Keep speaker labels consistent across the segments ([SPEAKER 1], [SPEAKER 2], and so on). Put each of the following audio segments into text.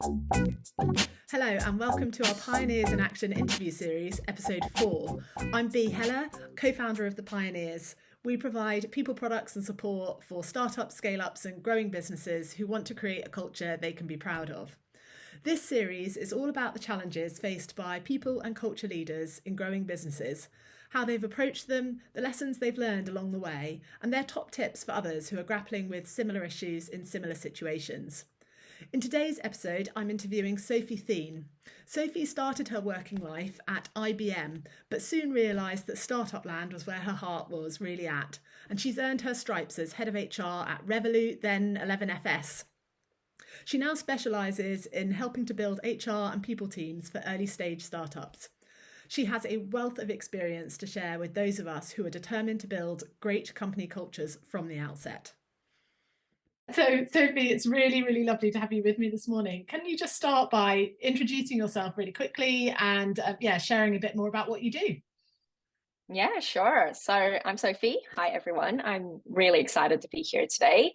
[SPEAKER 1] Hello and welcome to our Pioneers in Action interview series, episode 4. I'm Bea Heller, co-founder of The Pioneers. We provide people products and support for startups, scale-ups and growing businesses who want to create a culture they can be proud of. This series is all about the challenges faced by people and culture leaders in growing businesses, how they've approached them, the lessons they've learned along the way, and their top tips for others who are grappling with similar issues in similar situations. In today's episode, I'm interviewing Sophie Theen. Sophie started her working life at IBM, but soon realised that startup land was where her heart was really at, and she's earned her stripes as head of HR at Revolut, then 11FS. She now specialises in helping to build HR and people teams for early stage startups. She has a wealth of experience to share with those of us who are determined to build great company cultures from the outset. So, Sophie, it's really, really lovely to have you with me this morning. Can you just start by introducing yourself really quickly and sharing a bit more about what you do?
[SPEAKER 2] Yeah, sure. So I'm Sophie. Hi, everyone. I'm really excited to be here today.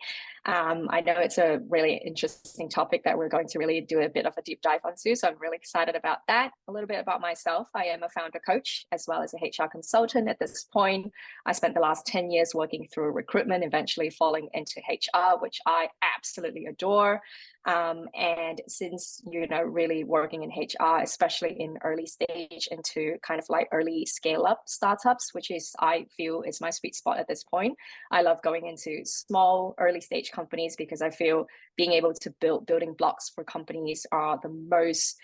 [SPEAKER 2] I know it's a really interesting topic that we're going to really do a bit of a deep dive onto. So I'm really excited about that. A little bit about myself. I am a founder coach as well as a HR consultant at this point. I spent the last 10 years working through recruitment, eventually falling into HR, which I absolutely adore. And since, really working in HR, especially in early stage into kind of like early scale up startups, which is, I feel is my sweet spot at this point. I love going into small early stage companies because I feel being able to building blocks for companies are the most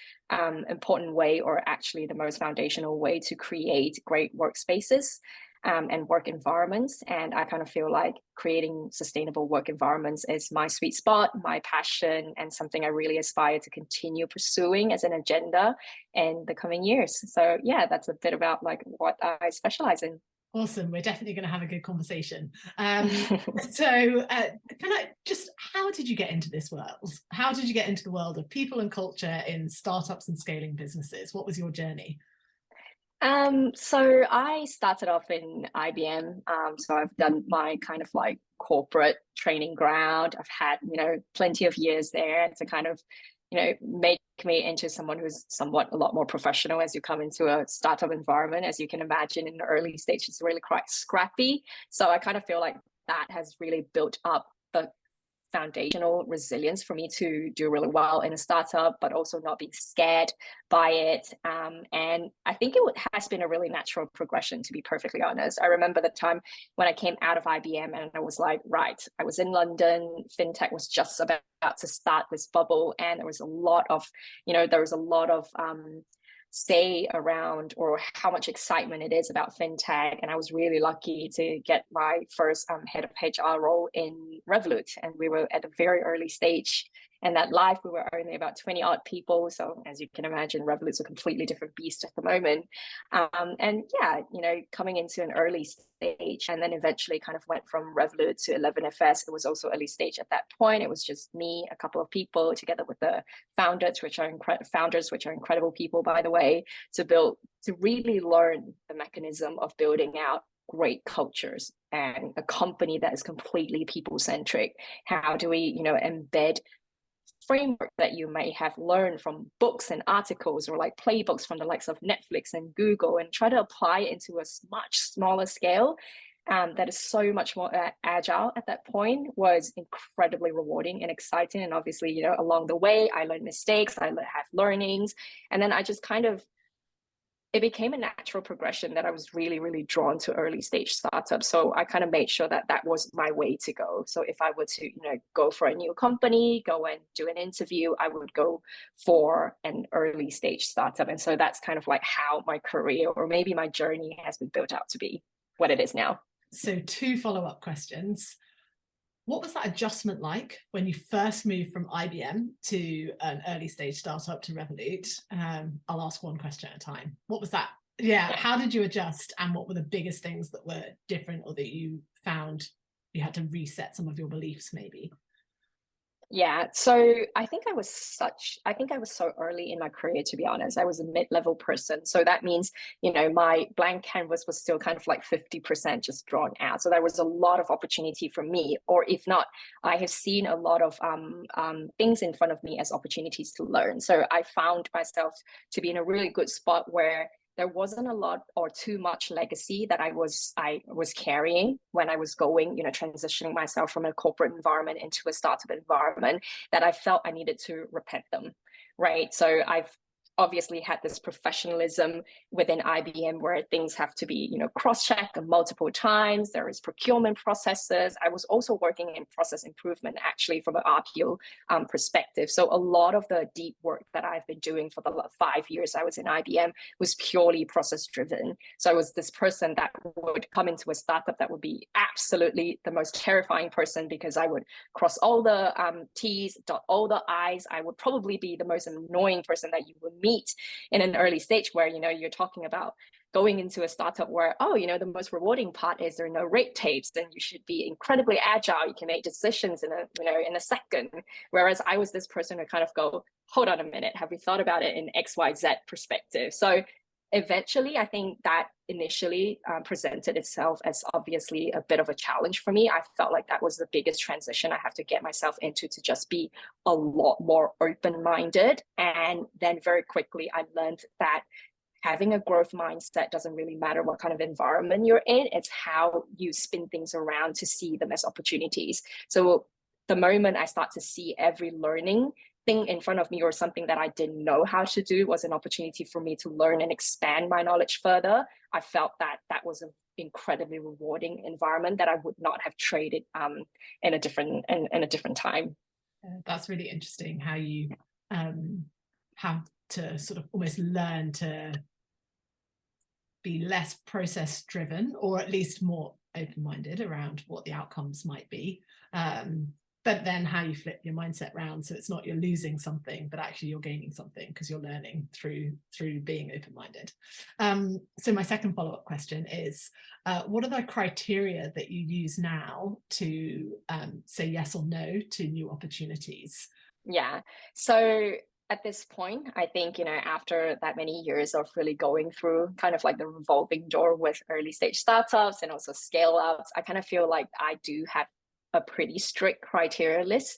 [SPEAKER 2] important way, or actually the most foundational way to create great workspaces. And work environments. And I kind of feel like creating sustainable work environments is my sweet spot, my passion, and something I really aspire to continue pursuing as an agenda in the coming years. So yeah, that's a bit about like what I specialize in.
[SPEAKER 1] Awesome. We're definitely going to have a good conversation. How did you get into this world? How did you get into the world of people and culture in startups and scaling businesses? What was your journey?
[SPEAKER 2] So I started off in IBM. So I've done my kind of like corporate training ground. I've had, plenty of years there to kind of, make me into someone who's somewhat a lot more professional as you come into a startup environment. As you can imagine, in the early stage, it's really quite scrappy. So I kind of feel like that has really built up the foundational resilience for me to do really well in a startup, but also not being scared by it. And I think has been a really natural progression, to be perfectly honest. I remember the time when I came out of IBM and I was like, right, I was in London, fintech was just about to start this bubble. And there was a lot of, say around or how much excitement it is about fintech. And I was really lucky to get my first head of HR role in Revolut. And we were at a very early stage. And that life, we were only about 20 odd people. So as you can imagine, Revolut's a completely different beast at the moment. And yeah, coming into an early stage and then eventually kind of went from Revolut to 11FS. It was also early stage at that point. It was just me, a couple of people together with the founders, which are incredible people, by the way, to really learn the mechanism of building out great cultures and a company that is completely people-centric. How do we, embed framework that you may have learned from books and articles or like playbooks from the likes of Netflix and Google and try to apply it into a much smaller scale that is so much more agile at that point was incredibly rewarding and exciting. And obviously, along the way, I learned mistakes, I have learnings, and then I just kind of it became a natural progression that I was really, really drawn to early stage startups. So I kind of made sure that that was my way to go. So if I were to, go for a new company, go and do an interview, I would go for an early stage startup. And so that's kind of like how my career or maybe my journey has been built out to be what it is now.
[SPEAKER 1] So 2 follow-up questions. What was that adjustment like when you first moved from IBM to an early stage startup to Revolut? I'll ask one question at a time. What was that? Yeah, how did you adjust? And what were the biggest things that were different or that you found you had to reset some of your beliefs maybe?
[SPEAKER 2] Yeah, so I think I was so early in my career, to be honest. I was a mid-level person. So that means, my blank canvas was still kind of like 50% just drawn out. So there was a lot of opportunity for me, or if not, I have seen a lot of things in front of me as opportunities to learn. So I found myself to be in a really good spot where there wasn't a lot or too much legacy that I was carrying when I was going, transitioning myself from a corporate environment into a startup environment, that I felt I needed to repent them. Right. So I've obviously had this professionalism within IBM where things have to be, cross-checked multiple times. There is procurement processes. I was also working in process improvement actually from an RPO perspective. So a lot of the deep work that I've been doing for the 5 years I was in IBM was purely process driven. So I was this person that would come into a startup that would be absolutely the most terrifying person, because I would cross all the T's, dot all the I's. I would probably be the most annoying person that you would meet in an early stage where, you're talking about going into a startup where, the most rewarding part is there are no red tapes, and you should be incredibly agile. You can make decisions in a second. Whereas I was this person who kind of go, hold on a minute, have we thought about it in XYZ perspective? So eventually, I think that initially presented itself as obviously a bit of a challenge for me. I felt like that was the biggest transition I have to get myself into, to just be a lot more open-minded. And then very quickly, I learned that having a growth mindset doesn't really matter what kind of environment you're in. It's how you spin things around to see them as opportunities. So the moment I start to see every learning thing in front of me, or something that I didn't know how to do, was an opportunity for me to learn and expand my knowledge further, I felt that that was an incredibly rewarding environment that I would not have traded in a different time.
[SPEAKER 1] That's really interesting how you have to sort of almost learn to be less process driven, or at least more open-minded around what the outcomes might be. But then how you flip your mindset around, so it's not you're losing something, but actually you're gaining something because you're learning through being open-minded. So my second follow-up question is, what are the criteria that you use now to say yes or no to new opportunities?
[SPEAKER 2] Yeah. So at this point, I think, after that many years of really going through kind of like the revolving door with early stage startups and also scale ups, I kind of feel like I do have a pretty strict criteria list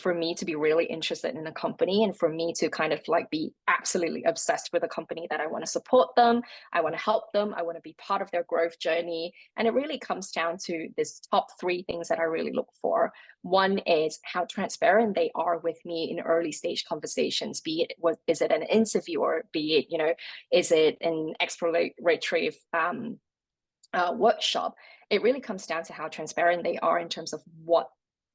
[SPEAKER 2] for me to be really interested in a company, and for me to kind of like be absolutely obsessed with a company, that I want to support them, I want to help them, I want to be part of their growth journey. And it really comes down to this top 3 things that I really look for. One is how transparent they are with me in early stage conversations, be it is it an interviewer, be it, is it an exploratory workshop. It really comes down to how transparent they are in terms of what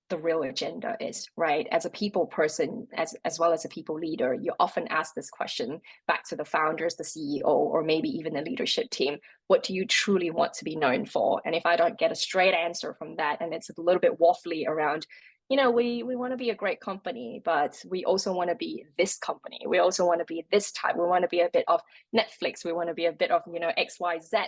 [SPEAKER 2] the real agenda is, right? As a people person, as well as a people leader, you often ask this question back to the founders, the CEO, or maybe even the leadership team: what do you truly want to be known for? And if I don't get a straight answer from that, and it's a little bit waffly around, we want to be a great company, but we also want to be this company. We also want to be this type. We want to be a bit of Netflix. We want to be a bit of, XYZ.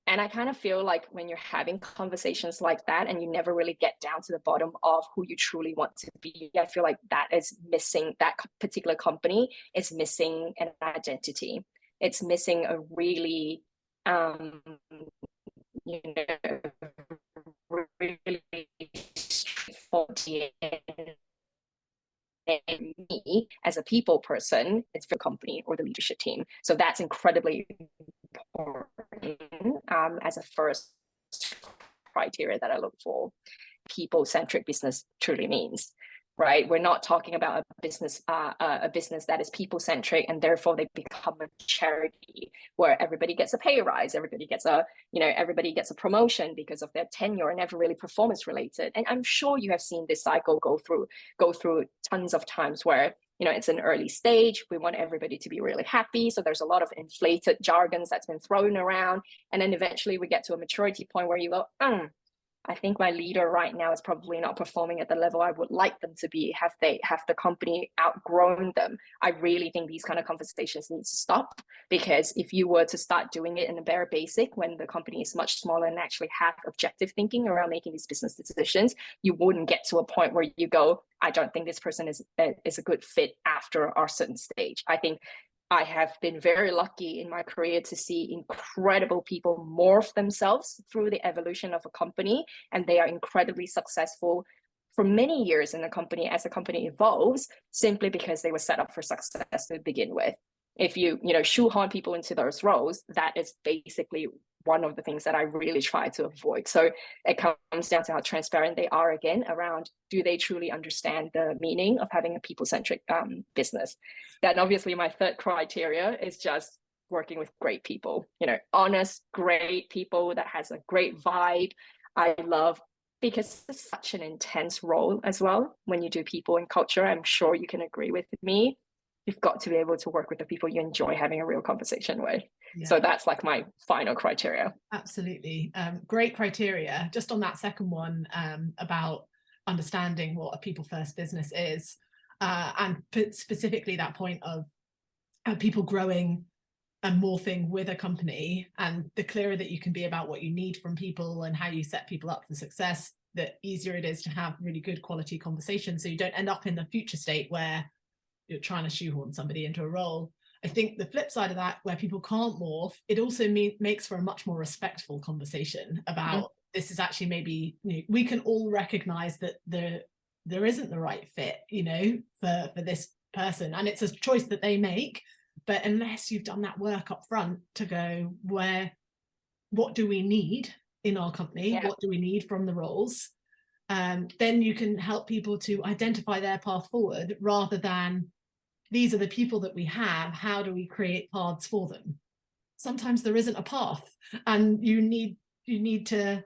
[SPEAKER 2] And I kind of feel like when you're having conversations like that and you never really get down to the bottom of who you truly want to be, I feel like that is missing, that particular company is missing an identity. It's missing a really, really straightforward and me as a people person, it's for the company or the leadership team. So that's incredibly important as a first criteria that I look for. People-centric business truly means, right? We're not talking about a business that is people-centric and therefore they become a charity where everybody gets a pay rise, everybody gets a promotion because of their tenure, and never really performance related. And I'm sure you have seen this cycle go through tons of times where it's an early stage. We want everybody to be really happy. So there's a lot of inflated jargons that's been thrown around. And then eventually we get to a maturity point where you go, I think my leader right now is probably not performing at the level I would like them to be. Have the company outgrown them? I really think these kind of conversations need to stop, because if you were to start doing it in a bare basic when the company is much smaller and actually have objective thinking around making these business decisions, you wouldn't get to a point where you go, I don't think this person is a good fit after a certain stage. I think I have been very lucky in my career to see incredible people morph themselves through the evolution of a company, and they are incredibly successful for many years in the company as the company evolves, simply because they were set up for success to begin with. If you shoehorn people into those roles, that is basically one of the things that I really try to avoid. So it comes down to how transparent they are again around, do they truly understand the meaning of having a people-centric business? Then obviously my third criteria is just working with great people, honest, great people that has a great vibe. I love, because it's such an intense role as well when you do people and culture. I'm sure you can agree with me. You've got to be able to work with the people you enjoy having a real conversation with. Yeah. So that's like my final criteria.
[SPEAKER 1] Absolutely. Great criteria. Just on that second one, about understanding what a people first business is, and specifically that point of people growing and morphing with a company, and the clearer that you can be about what you need from people and how you set people up for success, the easier it is to have really good quality conversations, so you don't end up in the future state where you're trying to shoehorn somebody into a role. I think the flip side of that, where people can't morph, it also makes for a much more respectful conversation about this is actually maybe, we can all recognize that there isn't the right fit, for this person, and it's a choice that they make. But unless you've done that work up front to go, what do we need in our company? Yeah. What do we need from the roles? Then you can help people to identify their path forward, rather than, these are the people that we have, how do we create paths for them? Sometimes there isn't a path, and you need to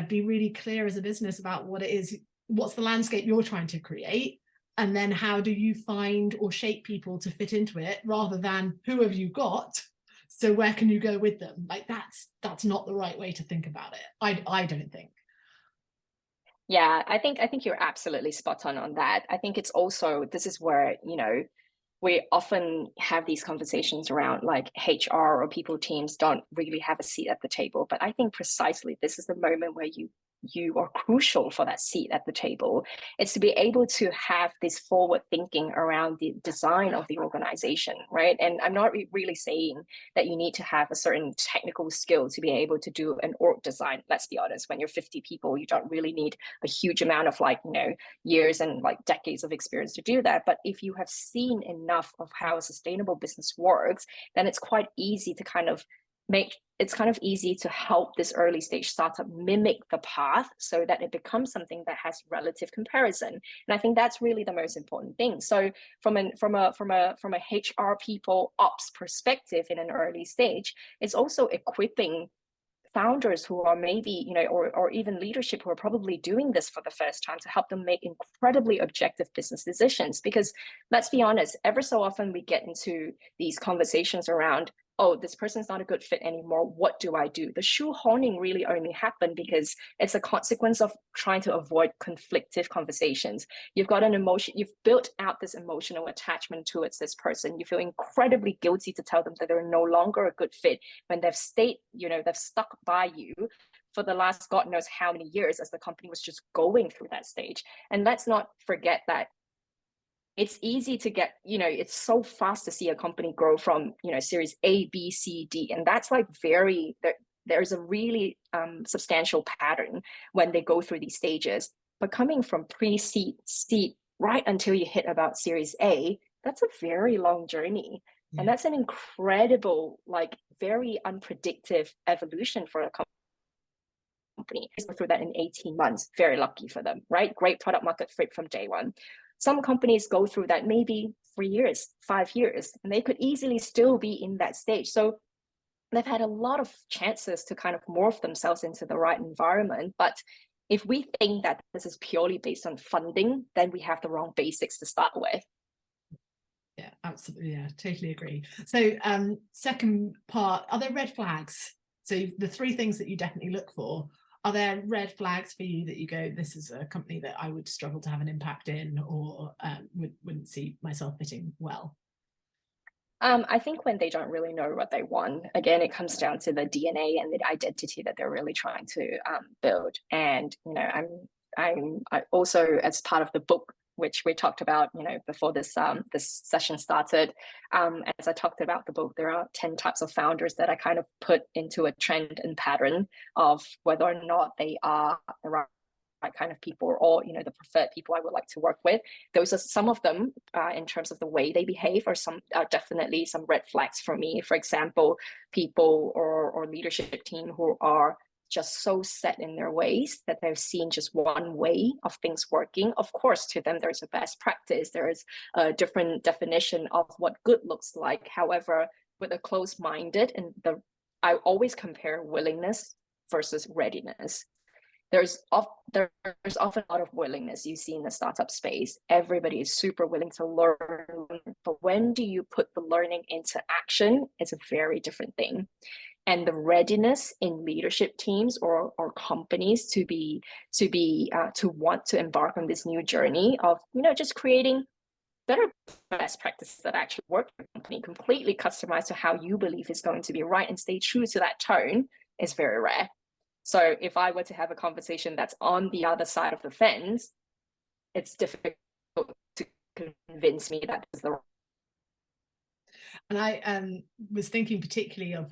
[SPEAKER 1] be really clear as a business about what it is, what's the landscape you're trying to create, and then how do you find or shape people to fit into it, rather than who have you got, so where can you go with them? Like that's not the right way to think about it. I don't think.
[SPEAKER 2] Yeah, I think you're absolutely spot on that. I think it's also, this is where, we often have these conversations around like HR or people teams don't really have a seat at the table. But I think precisely this is the moment where you are crucial for that seat at the table. It's to be able to have this forward thinking around the design of the organization, right? And I'm not really saying that you need to have a certain technical skill to be able to do an org design. Let's be honest, when you're 50 people, you don't really need a huge amount of years and decades of experience to do that. But if you have seen enough of how a sustainable business works, then it's quite easy to help this early stage startup mimic the path, so that it becomes something that has relative comparison. And I think that's really the most important thing. So from a HR people ops perspective in an early stage, it's also equipping founders who are maybe, or even leadership who are probably doing this for the first time, to help them make incredibly objective business decisions. Because let's be honest, ever so often we get into these conversations around, oh, this person's not a good fit anymore, what do I do? The shoehorning really only happened because it's a consequence of trying to avoid conflictive conversations. You've got an emotion, you've built out this emotional attachment towards this person. You feel incredibly guilty to tell them that they're no longer a good fit when they've they've stuck by you for the last God knows how many years, as the company was just going through that stage. And let's not forget that it's easy to get, it's so fast to see a company grow from, series A, B, C, D. And that's there's a really substantial pattern when they go through these stages. But coming from pre-seed, seed, right until you hit about series A, that's a very long journey. Yeah. And that's an incredible, very unpredictable evolution for a company. Go through that in 18 months, very lucky for them, right? Great product market fit from day one. Some companies go through that maybe 3 years, 5 years, and they could easily still be in that stage. So they've had a lot of chances to kind of morph themselves into the right environment. But if we think that this is purely based on funding, then we have the wrong basics to start with.
[SPEAKER 1] Yeah, absolutely. Yeah, totally agree. So second part, are there red flags? So the 3 things that you definitely look for. Are there red flags for you that you go, this is a company that I would struggle to have an impact in, or wouldn't see myself fitting well?
[SPEAKER 2] I think when they don't really know what they want, again, it comes down to the DNA and the identity that they're really trying to build. And I also, as part of the book, which we talked about, before this session started, as I talked about the book, there are 10 types of founders that I kind of put into a trend and pattern of whether or not they are the right kind of people, or the preferred people I would like to work with. Those are some of them in terms of the way they behave, or some definitely some red flags for me. For example, people or leadership team who are just so set in their ways that they've seen just one way of things working. Of course, to them, there's a best practice. There is a different definition of what good looks like. However, with a closed-minded, I always compare willingness versus readiness. There's often a lot of willingness you see in the startup space. Everybody is super willing to learn, but when do you put the learning into action? It's a very different thing. And the readiness in leadership teams or companies to want to embark on this new journey of just creating better best practices that actually work for the company, completely customized to how you believe is going to be right, and stay true to that tone, is very rare. So if I were to have a conversation that's on the other side of the fence, it's difficult to convince me that is the right.
[SPEAKER 1] And I was thinking particularly of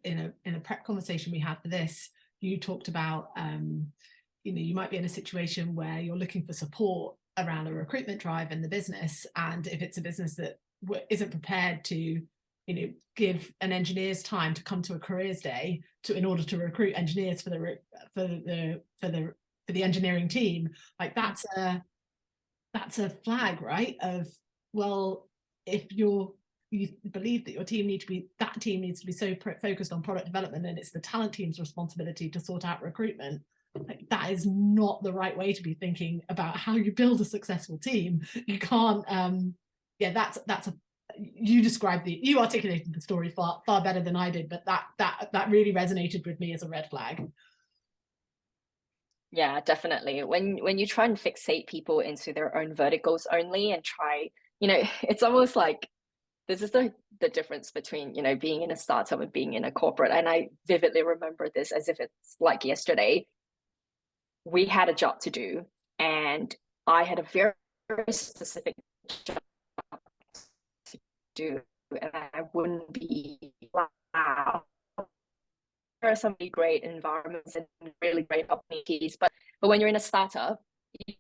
[SPEAKER 1] in a prep conversation we had for this, you talked about you might be in a situation where you're looking for support around a recruitment drive in the business, and if it's a business that isn't prepared to give an engineer's time to come to a careers day in order to recruit engineers for the engineering team, like that's a flag, right? Of, well, if you believe that your team needs to be so focused on product development, and it's the talent team's responsibility to sort out recruitment, like that is not the right way to be thinking about how you build a successful team. You can't you articulated the story far better than I did, but that really resonated with me as a red flag.
[SPEAKER 2] Yeah, definitely. When you try and fixate people into their own verticals only, and try, it's almost like this is the difference between being in a startup and being in a corporate. And I vividly remember this as if it's like yesterday. We had a job to do, and I had a very, very specific job to do, and I wouldn't be, wow, there are some really great environments and really great opportunities, but when you're in a startup,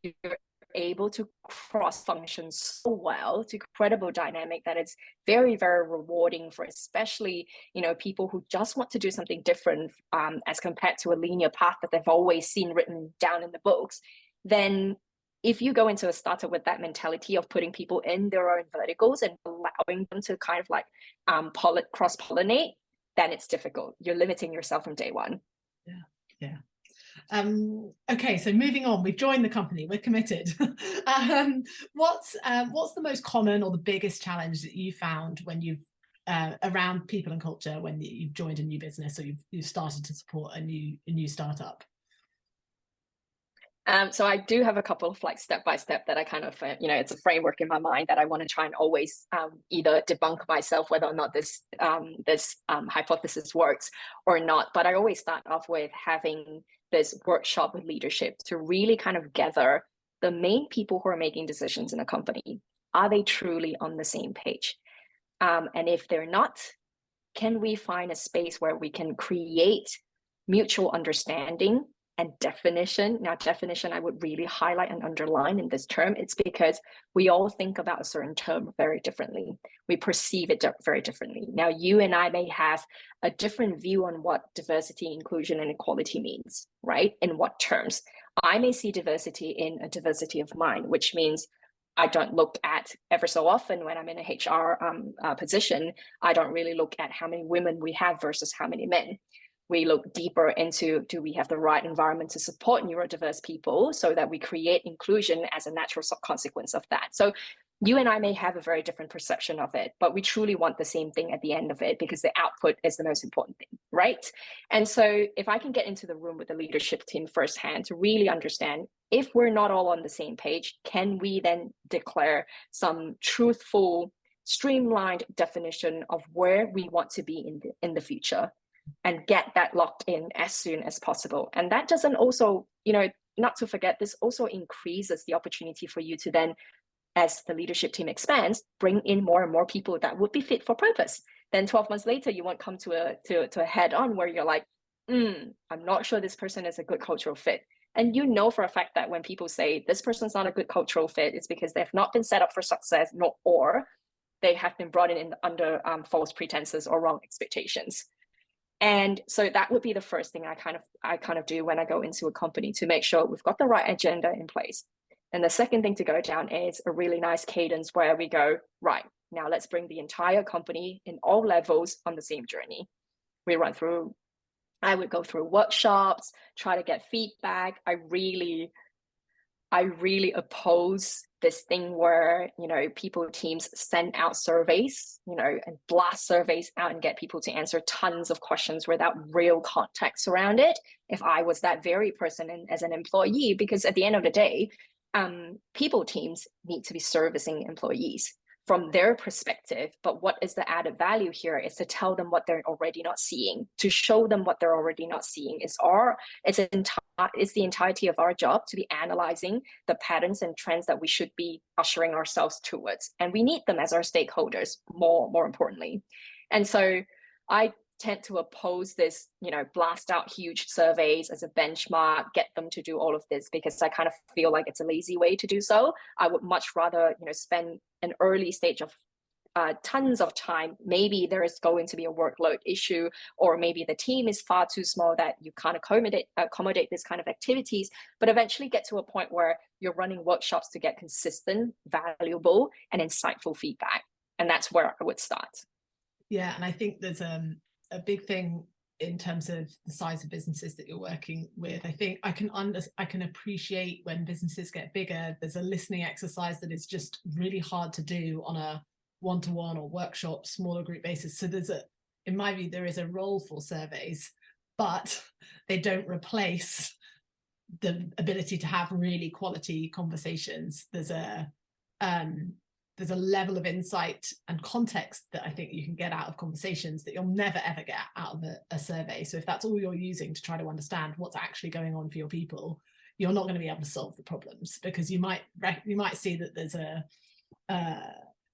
[SPEAKER 2] you're able to cross function so well to credible dynamic that it's very, very rewarding for especially people who just want to do something different as compared to a linear path that they've always seen written down in the books. Then if you go into a startup with that mentality of putting people in their own verticals and allowing them to kind of like cross-pollinate, then it's difficult. You're limiting yourself from day one.
[SPEAKER 1] Yeah. Okay, so moving on, we've joined the company, we're committed. What's the most common or the biggest challenge that you found when you've around people and culture when you've joined a new business, or you've started to support a new startup?
[SPEAKER 2] So I do have a couple of like step by step that I kind of, it's a framework in my mind that I want to try and always either debunk myself whether or not this hypothesis works or not. But I always start off with having this workshop with leadership to really kind of gather the main people who are making decisions in a company. Are they truly on the same page? And if they're not, can we find a space where we can create mutual understanding and definition? Now, definition, I would really highlight and underline in this term. It's because we all think about a certain term very differently. We perceive it very differently. Now, you and I may have a different view on what diversity, inclusion, and equality means, right? In what terms? I may see diversity in a diversity of mind, which means I don't look at, ever so often when I'm in a HR position, I don't really look at how many women we have versus how many men. We look deeper into, do we have the right environment to support neurodiverse people so that we create inclusion as a natural consequence of that? So you and I may have a very different perception of it, but we truly want the same thing at the end of it, because the output is the most important thing, right? And so if I can get into the room with the leadership team firsthand to really understand, if we're not all on the same page, can we then declare some truthful, streamlined definition of where we want to be in the future, and get that locked in as soon as possible? And that doesn't also, not to forget, this also increases the opportunity for you to then, as the leadership team expands, bring in more and more people that would be fit for purpose. Then 12 months later, you won't come to a head on where you're like, I'm not sure this person is a good cultural fit. And you know for a fact that when people say this person's not a good cultural fit, it's because they've not been set up for success, or they have been brought in under false pretenses or wrong expectations. And so that would be the first thing I kind of do when I go into a company, to make sure we've got the right agenda in place. And the second thing to go down is a really nice cadence where we go, right, now let's bring the entire company in all levels on the same journey. I would go through workshops, try to get feedback. I really oppose this thing where, people teams send out surveys, and blast surveys out and get people to answer tons of questions without real context around it. If I was that very person as an employee, because at the end of the day, people teams need to be servicing employees from their perspective. But what is the added value here is to tell them what they're already not seeing, to show them what they're already not seeing. It's the entirety of our job to be analyzing the patterns and trends that we should be ushering ourselves towards. And we need them as our stakeholders, more importantly. And so I tend to oppose this, blast out huge surveys as a benchmark, get them to do all of this, because I kind of feel like it's a lazy way to do so. I would much rather, spend an early stage of tons of time. Maybe there is going to be a workload issue, or maybe the team is far too small that you can't accommodate this kind of activities, but eventually get to a point where you're running workshops to get consistent, valuable, and insightful feedback. And that's where I would start.
[SPEAKER 1] Yeah, and I think there's a big thing in terms of the size of businesses that you're working with. I think I can appreciate when businesses get bigger, there's a listening exercise that is just really hard to do on a one-to-one or workshop, smaller group basis. So in my view, there is a role for surveys, but they don't replace the ability to have really quality conversations. There's a level of insight and context that I think you can get out of conversations that you'll never ever get out of a survey. So if that's all you're using to try to understand what's actually going on for your people, you're not going to be able to solve the problems, because you might see that there's an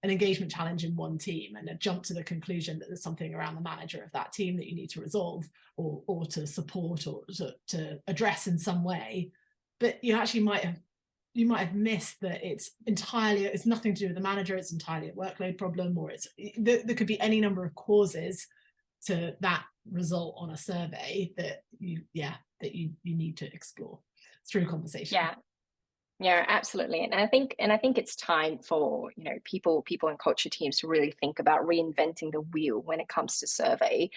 [SPEAKER 1] engagement challenge in one team and jump to the conclusion that there's something around the manager of that team that you need to resolve or to support or to address in some way. But you actually might have missed that it's nothing to do with the manager, it's entirely a workload problem, or there could be any number of causes to that result on a survey that you need to explore through conversation.
[SPEAKER 2] Yeah, absolutely. And I think it's time for, people and culture teams to really think about reinventing the wheel when it comes to survey.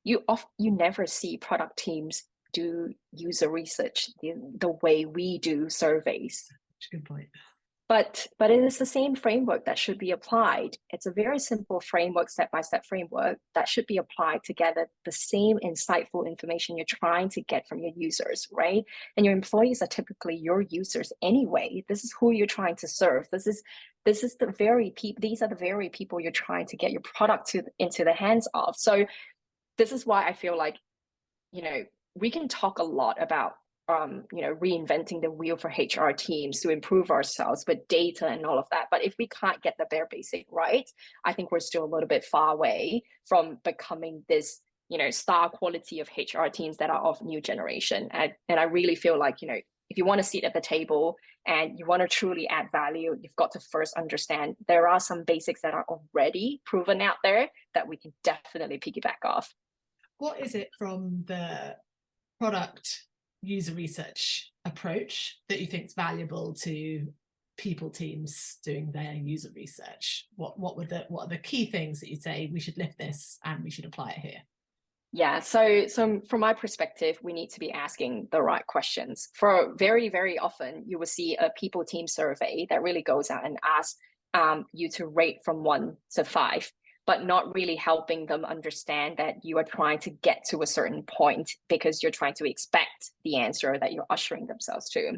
[SPEAKER 2] You never see product teams do user research the way we do surveys.
[SPEAKER 1] That's a good point.
[SPEAKER 2] But it is the same framework that should be applied. It's a very simple framework, step-by-step framework that should be applied to gather the same insightful information you're trying to get from your users, right? And your employees are typically your users anyway. This is who you're trying to serve. These are the very people you're trying to get your product into the hands of. So this is why I feel like, we can talk a lot about reinventing the wheel for HR teams to improve ourselves with data and all of that. But if we can't get the bare basic right, I think we're still a little bit far away from becoming this, star quality of HR teams that are of new generation. And I really feel like, if you want to sit at the table and you want to truly add value, you've got to first understand there are some basics that are already proven out there that we can definitely piggyback off.
[SPEAKER 1] What is it from the product user research approach that you think is valuable to people teams doing their user research? What are the key things that you'd say we should lift this and we should apply it here?
[SPEAKER 2] Yeah, so from my perspective, we need to be asking the right questions. For very, very often, you will see a people team survey that really goes out and asks you to rate from 1 to 5, but not really helping them understand that you are trying to get to a certain point because you're trying to expect the answer that you're ushering themselves to.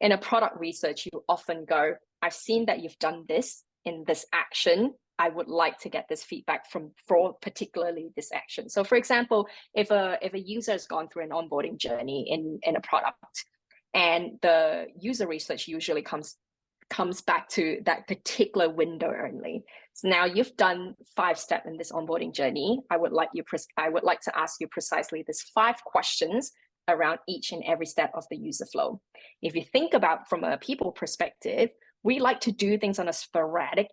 [SPEAKER 2] In a product research, you often go, I've seen that you've done this in this action. I would like to get this feedback for particularly this action. So for example, if a user has gone through an onboarding journey in a product, and the user research usually comes back to that particular window only. So now you've done 5 steps in this onboarding journey. I would like to ask you precisely this 5 questions around each and every step of the user flow. If you think about from a people perspective, we like to do things on a sporadic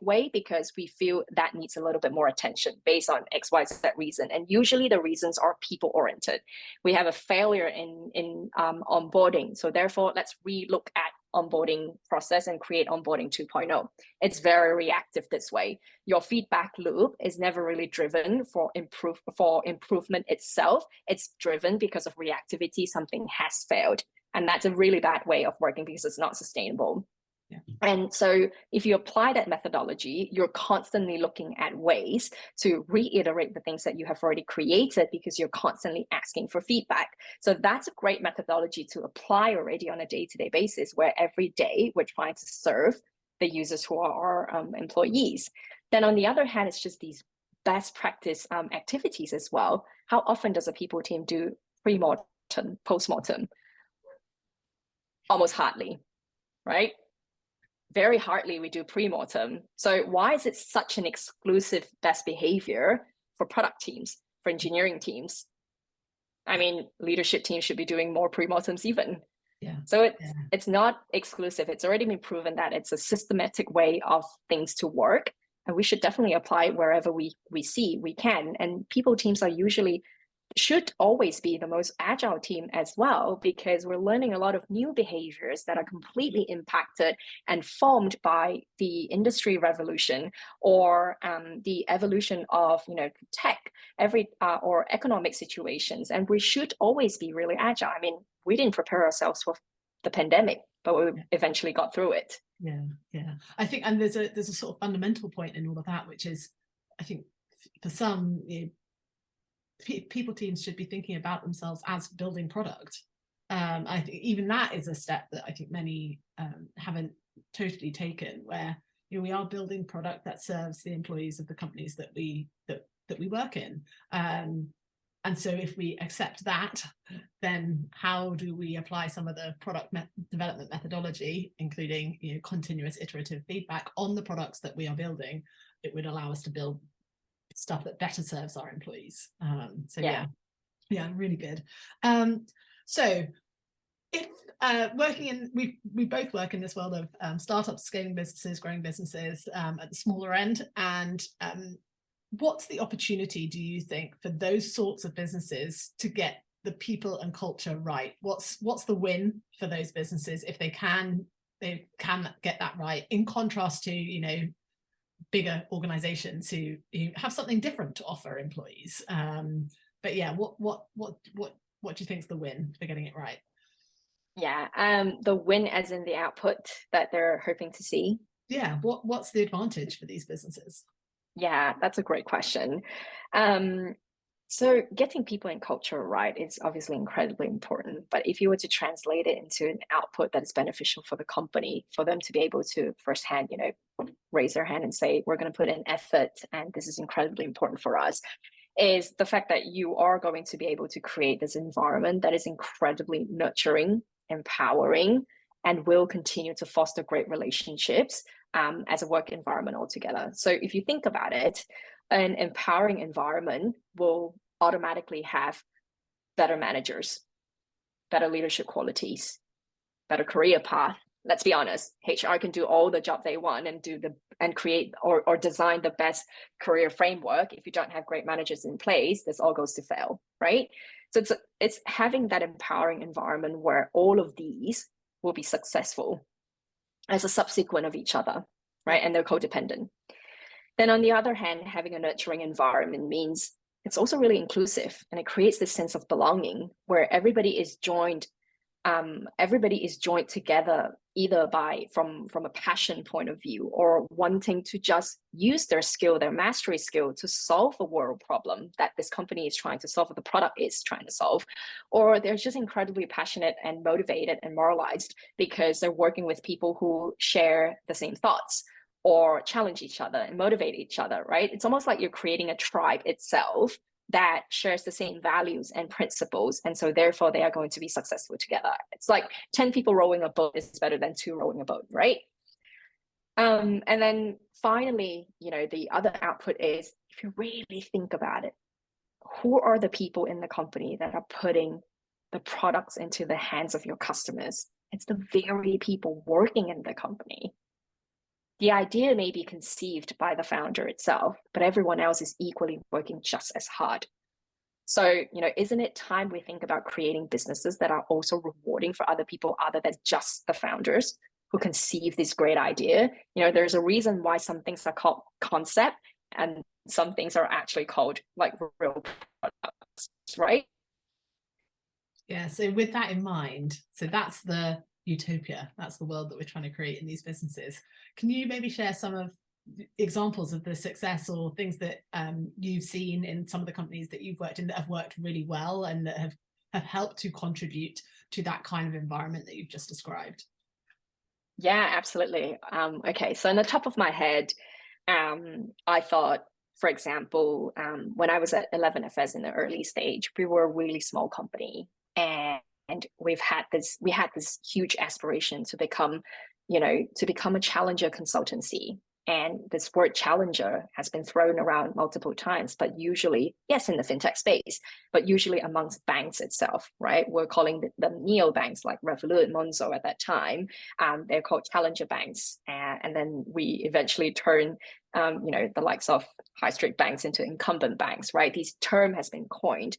[SPEAKER 2] way because we feel that needs a little bit more attention based on XYZ reason. And usually the reasons are people oriented. We have a failure in onboarding. So therefore, let's relook at onboarding process and create onboarding 2.0. It's very reactive this way. Your feedback loop is never really driven for improvement itself. It's driven because of reactivity. Something has failed. And that's a really bad way of working because it's not sustainable. Yeah. And so if you apply that methodology, you're constantly looking at ways to reiterate the things that you have already created because you're constantly asking for feedback. So that's a great methodology to apply already on a day-to-day basis, where every day we're trying to serve the users who are our employees. Then on the other hand, it's just these best practice activities as well. How often does a people team do pre-mortem, post-mortem? Almost hardly, right? Very hardly we do pre-mortem. So why is it such an exclusive best behavior for product teams, for engineering teams? I mean, leadership teams should be doing more pre-mortems even. Yeah. So it's not exclusive. It's already been proven that it's a systematic way of things to work. And we should definitely apply it wherever we see we can. And people teams should always be the most agile team as well, because we're learning a lot of new behaviors that are completely impacted and formed by the industry revolution or the evolution of tech or economic situations. And we should always be really agile. I mean, we didn't prepare ourselves for the pandemic, but we eventually got through it.
[SPEAKER 1] Yeah. I think, and there's a sort of fundamental point in all of that, which is, I think for some, people teams should be thinking about themselves as building product. I think even that is a step that I think many haven't totally taken, where we are building product that serves the employees of the companies that we work in. And so if we accept that, then how do we apply some of the product development methodology, including continuous iterative feedback on the products that we are building? It would allow us to build stuff that better serves our employees. Yeah, really good. So if working in, we both work in this world of startups, scaling businesses, growing businesses at the smaller end, and what's the opportunity, do you think, for those sorts of businesses to get the people and culture right? What's the win for those businesses if they can get that right, in contrast to bigger organizations who have something different to offer employees? But yeah, what do you think is the win for getting it right?
[SPEAKER 2] Yeah, the win as in the output that they're hoping to see.
[SPEAKER 1] Yeah, what's the advantage for these businesses?
[SPEAKER 2] Yeah, that's a great question. So getting people and culture right is obviously incredibly important. But if you were to translate it into an output that is beneficial for the company, for them to be able to firsthand, raise their hand and say, we're going to put in effort and this is incredibly important for us, is the fact that you are going to be able to create this environment that is incredibly nurturing, empowering, and will continue to foster great relationships as a work environment altogether. So if you think about it, an empowering environment will automatically have better managers, better leadership qualities, better career path. Let's be honest, HR can do all the job they want and create or design the best career framework. If you don't have great managers in place, this all goes to fail, right? So it's having that empowering environment where all of these will be successful as a subsequent of each other, right? And they're codependent. Then on the other hand, having a nurturing environment means it's also really inclusive, and it creates this sense of belonging where everybody is joined together, either from a passion point of view, or wanting to just use their skill, their mastery skill, to solve a world problem that this company is trying to solve, or the product is trying to solve. Or they're just incredibly passionate and motivated and moralized because they're working with people who share the same thoughts, or challenge each other and motivate each other, right? It's almost like you're creating a tribe itself that shares the same values and principles. And so therefore they are going to be successful together. It's like 10 people rowing a boat is better than 2 rowing a boat, right? And then finally, the other output is, if you really think about it, who are the people in the company that are putting the products into the hands of your customers? It's the very people working in the company. The idea may be conceived by the founder itself, but everyone else is equally working just as hard. So, isn't it time we think about creating businesses that are also rewarding for other people other than just the founders who conceive this great idea? There's a reason why some things are called concept and some things are actually called like real products, right?
[SPEAKER 1] Yeah, so with that in mind, so that's the utopia, that's the world that we're trying to create in these businesses. Can you maybe share some of examples of the success or things that you've seen in some of the companies that you've worked in that have worked really well and that have helped to contribute to that kind of environment that you've just described?
[SPEAKER 2] Yeah, absolutely. Okay, so on the top of my head, I thought, for example, when I was at 11FS in the early stage, we were a really small company, and we had this huge aspiration to become a challenger consultancy. And this word challenger has been thrown around multiple times, but usually, yes, in the fintech space, but usually amongst banks itself, right? We're calling them neo-banks like Revolut, Monzo at that time. They're called challenger banks. And then we eventually turn, the likes of high street banks into incumbent banks, right? This term has been coined.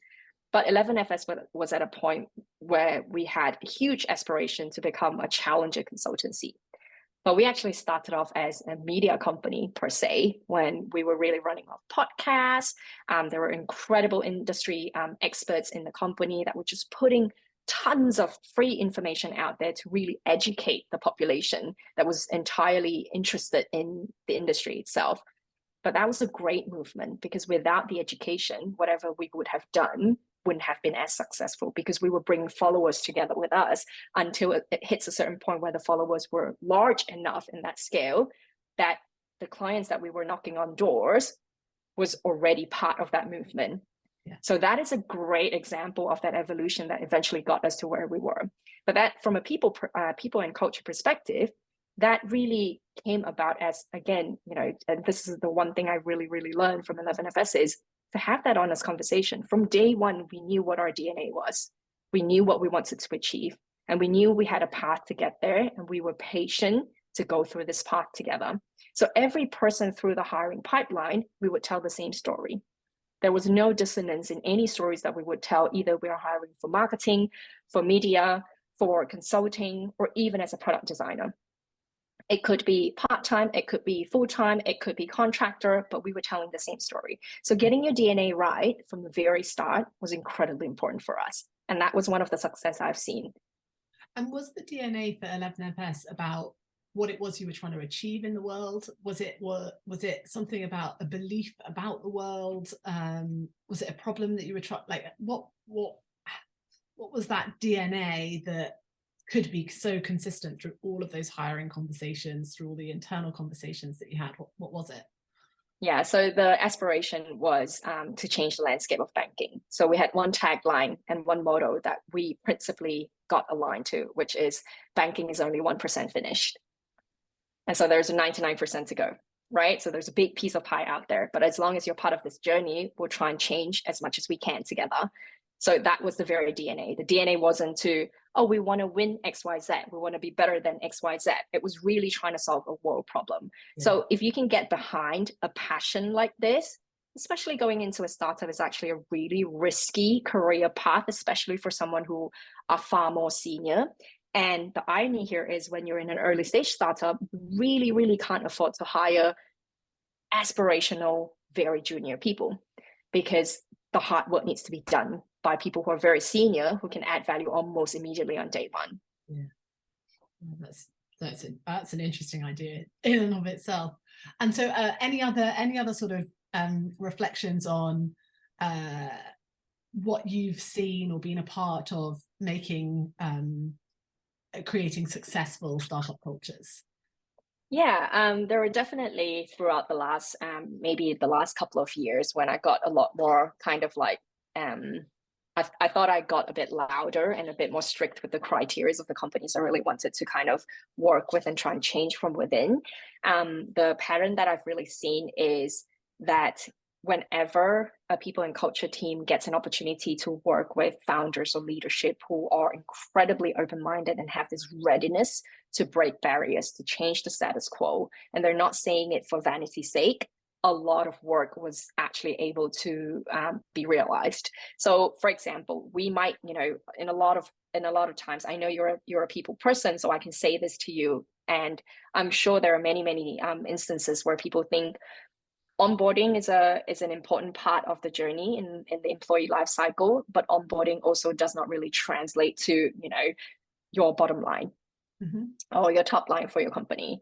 [SPEAKER 2] But 11FS was at a point where we had a huge aspiration to become a challenger consultancy. But we actually started off as a media company per se, when we were really running off podcasts. There were incredible industry experts in the company that were just putting tons of free information out there to really educate the population that was entirely interested in the industry itself. But that was a great movement, because without the education, whatever we would have done wouldn't have been as successful, because we were bringing followers together with us until it hits a certain point where the followers were large enough in that scale that the clients that we were knocking on doors was already part of that movement. Yeah. So that is a great example of that evolution that eventually got us to where we were. But that, from a people and culture perspective, that really came about as, again, and this is the one thing I really, really learned from 11FS, is to have that honest conversation. From day one, we knew what our DNA was. We knew what we wanted to achieve, and we knew we had a path to get there, and we were patient to go through this path together. So every person through the hiring pipeline, we would tell the same story. There was no dissonance in any stories that we would tell. Either we are hiring for marketing, for media, for consulting, or even as a product designer. It could be part-time, it could be full-time, it could be contractor, but we were telling the same story. So getting your DNA right from the very start was incredibly important for us. And that was one of the success I've seen.
[SPEAKER 1] And was the DNA for 11FS about what it was you were trying to achieve in the world? Was it something about a belief about the world? Was it a problem that you were trying, like what was that DNA that could be so consistent through all of those hiring conversations, through all the internal conversations that you had? What was it?
[SPEAKER 2] Yeah, so the aspiration was to change the landscape of banking. So we had one tagline and one motto that we principally got aligned to, which is banking is only 1% finished. And so there's a 99% to go, right? So there's a big piece of pie out there. But as long as you're part of this journey, we'll try and change as much as we can together. So that was the very DNA. The DNA wasn't to, oh, we want to win XYZ. We want to be better than XYZ. It was really trying to solve a world problem. Yeah. So if you can get behind a passion like this, especially going into a startup, is actually a really risky career path, especially for someone who are far more senior. And the irony here is, when you're in an early stage startup, you really, really can't afford to hire aspirational, very junior people, because the hard work needs to be done by people who are very senior, who can add value almost immediately on day one.
[SPEAKER 1] Yeah, that's an interesting idea in and of itself. And so, any other sort of reflections on what you've seen or been a part of making creating successful startup cultures?
[SPEAKER 2] Yeah, there were definitely throughout the last maybe the last couple of years when I got a lot more kind of like I thought I got a bit louder and a bit more strict with the criteria of the companies I really wanted to kind of work with and try and change from within. The pattern that I've really seen is that whenever a people and culture team gets an opportunity to work with founders or leadership who are incredibly open-minded and have this readiness to break barriers, to change the status quo, and they're not saying it for vanity's sake, a lot of work was actually able to be realized. So, for example, we might, in a lot of times, I know you're a people person, so I can say this to you, and I'm sure there are many instances where people think onboarding is an important part of the journey in the employee life cycle, but onboarding also does not really translate to your bottom line or your top line for your company.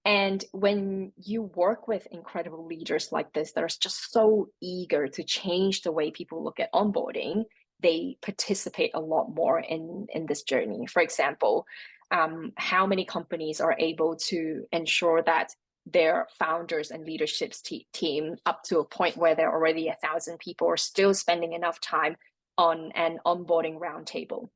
[SPEAKER 2] And when you work with incredible leaders like this that are just so eager to change the way people look at onboarding, they participate a lot more in this journey. For example, how many companies are able to ensure that their founders and leadership team, up to a point where they're already 1,000 people, are still spending enough time on an onboarding roundtable,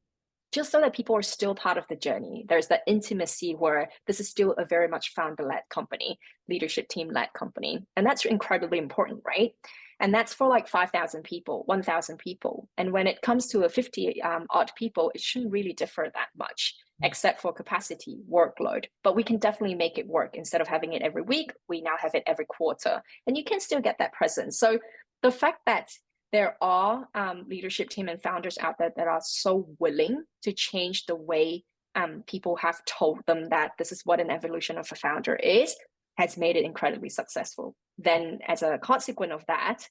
[SPEAKER 2] just so that people are still part of the journey. There's that intimacy where this is still a very much founder-led company, leadership team-led company. And that's incredibly important, right? And that's for like 5,000 people, 1,000 people. And when it comes to a 50 odd people, it shouldn't really differ that much, except for capacity, workload. But we can definitely make it work. Instead of having it every week, we now have it every quarter. And you can still get that presence. So the fact that there are leadership team and founders out there that are so willing to change the way people have told them that this is what an evolution of a founder is, has made it incredibly successful. Then as a consequence of that,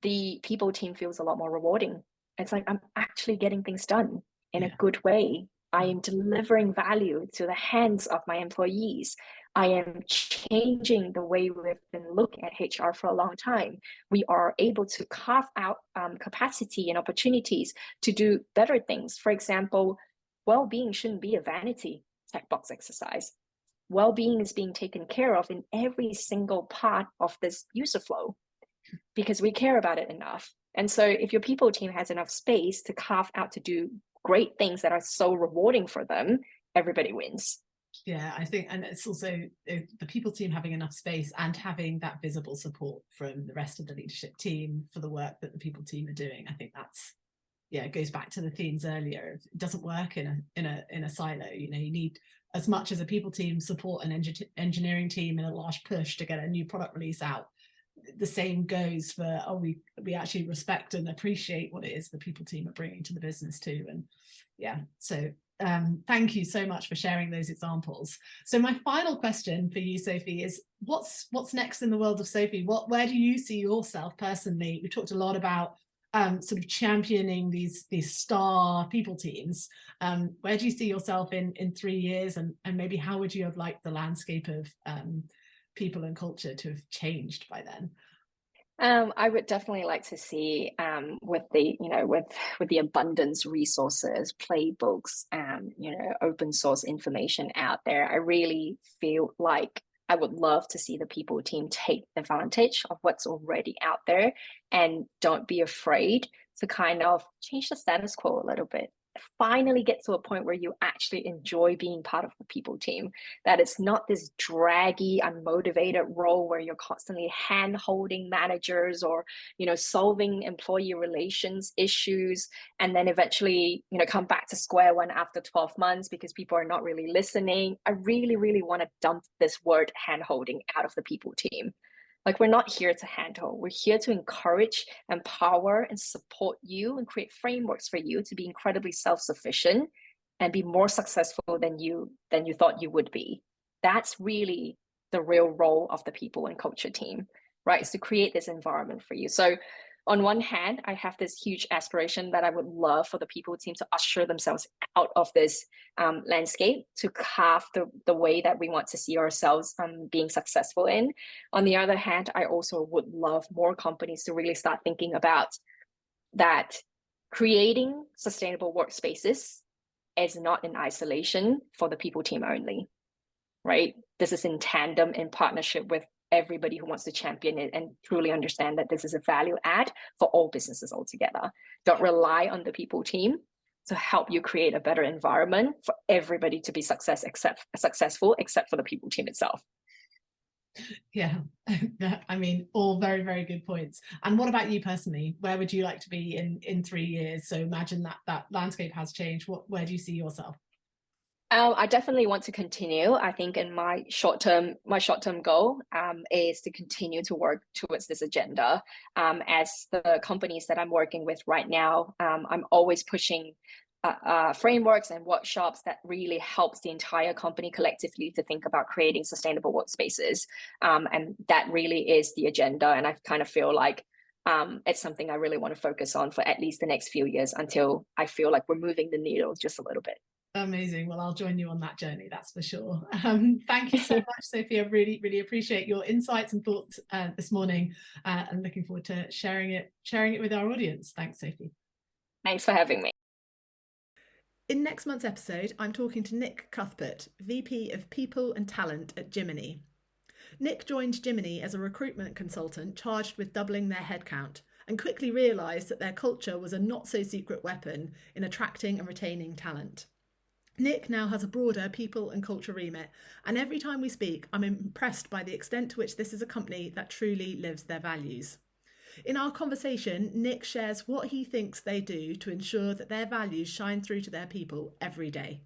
[SPEAKER 2] the people team feels a lot more rewarding. It's like, I'm actually getting things done in a good way. I am delivering value to the hands of my employees. I am changing the way we've been looking at HR for a long time. We are able to carve out capacity and opportunities to do better things. For example, well-being shouldn't be a vanity checkbox exercise. Well-being is being taken care of in every single part of this user flow because we care about it enough. And so if your people team has enough space to carve out to do great things that are so rewarding for them, everybody wins.
[SPEAKER 1] Yeah, I think, and it's also the people team having enough space and having that visible support from the rest of the leadership team for the work that the people team are doing. I think that's, it goes back to the themes earlier. It doesn't work in a silo. You need as much as a people team support an engineering team in a large push to get a new product release out. The same goes for, we actually respect and appreciate what it is the people team are bringing to the business too. And so thank you so much for sharing those examples. So my final question for you, Sophie, is what's next in the world of Sophie? Where do you see yourself personally? We talked a lot about sort of championing these star people teams. Where do you see yourself in 3 years, and maybe how would you have liked the landscape of people and culture to have changed by then?
[SPEAKER 2] I would definitely like to see with the abundance resources, playbooks, open source information out there. I really feel like I would love to see the people team take advantage of what's already out there and don't be afraid to kind of change the status quo a little bit. Finally get to a point where you actually enjoy being part of the people team, that it's not this draggy, unmotivated role where you're constantly hand-holding managers or solving employee relations issues, and then eventually come back to square one after 12 months because people are not really listening. I really want to dump this word hand-holding out of the people team. Like, we're not here to handle, we're here to encourage, empower, and support you and create frameworks for you to be incredibly self-sufficient and be more successful than you thought you would be. That's really the real role of the people and culture team, right? Is to create this environment for you. So on one hand, I have this huge aspiration that I would love for the people team to usher themselves out of this landscape, to carve the way that we want to see ourselves being successful in. On the other hand, I also would love more companies to really start thinking about that creating sustainable workspaces is not in isolation for the people team only, right? This is in tandem, in partnership with everybody who wants to champion it and truly understand that this is a value add for all businesses altogether. Don't rely on the people team to help you create a better environment for everybody to be successful except for the people team itself.
[SPEAKER 1] Yeah, I mean, all very, very good points. And what about you personally? Where would you like to be in 3 years? So imagine that landscape has changed. Where do you see yourself?
[SPEAKER 2] I definitely want to continue. I think in my short-term goal is to continue to work towards this agenda. As the companies that I'm working with right now, I'm always pushing frameworks and workshops that really helps the entire company collectively to think about creating sustainable workspaces. And that really is the agenda. And I kind of feel like it's something I really want to focus on for at least the next few years until I feel like we're moving the needle just a little bit.
[SPEAKER 1] Amazing. Well, I'll join you on that journey, that's for sure. Thank you so much, Sophie. I really, really appreciate your insights and thoughts this morning, and looking forward to sharing it with our audience. Thanks, Sophie.
[SPEAKER 2] Thanks for having me.
[SPEAKER 1] In next month's episode, I'm talking to Nick Cuthbert, VP of People and Talent at Jiminy. Nick joined Jiminy as a recruitment consultant charged with doubling their headcount, and quickly realised that their culture was a not-so-secret weapon in attracting and retaining talent. Nick now has a broader people and culture remit, and every time we speak, I'm impressed by the extent to which this is a company that truly lives their values. In our conversation, Nick shares what he thinks they do to ensure that their values shine through to their people every day.